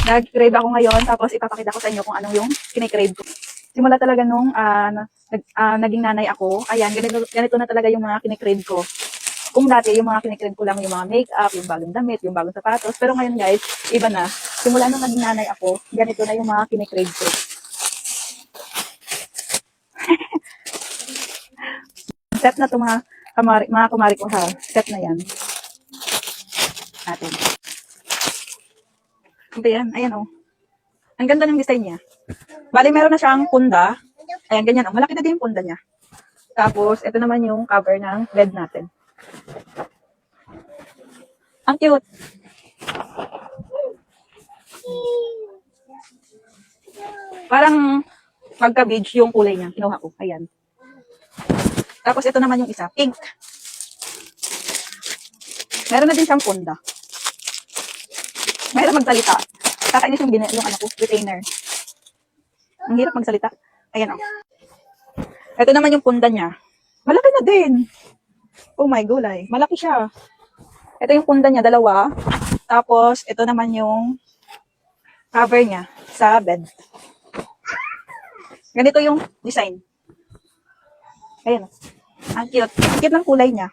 Nag-crave ako ngayon, tapos ipapakita ko sa inyo kung anong yung kinikrave ko. Simula talaga nung naging nanay ako, ayan, ganito na talaga yung mga kinikrave ko. Kung dati, yung mga kinikrave ko lang yung mga makeup, yung bagong damit, yung bagong sapatos. Pero ngayon guys, iba na. Simula nung naging nanay ako, ganito na yung mga kinikrave ko. Set na to mga kumari ko ha. Set na yan. Atin. Ito yan, ayan o. Ang ganda ng design niya. Bali, meron na siyang punda. Ayan, ganyan o. Malaki na din yung punda niya. Tapos, ito naman yung cover ng bed natin. Ang cute. Parang magka-beige yung kulay niya. Kinuha ko. Ayan. Tapos, ito naman yung isa. Pink. Meron na din siyang punda. Mahirap magsalita. Kakainis yung ano ko, retainer. Ang hirap magsalita. Ayan o. Ito naman yung punda niya. Malaki na din. Oh my gulay. Malaki siya. Ito yung punda niya, dalawa. Tapos, ito naman yung cover niya sa bed. Ganito yung design. Ayan. Ang cute. Ang cute ng kulay niya.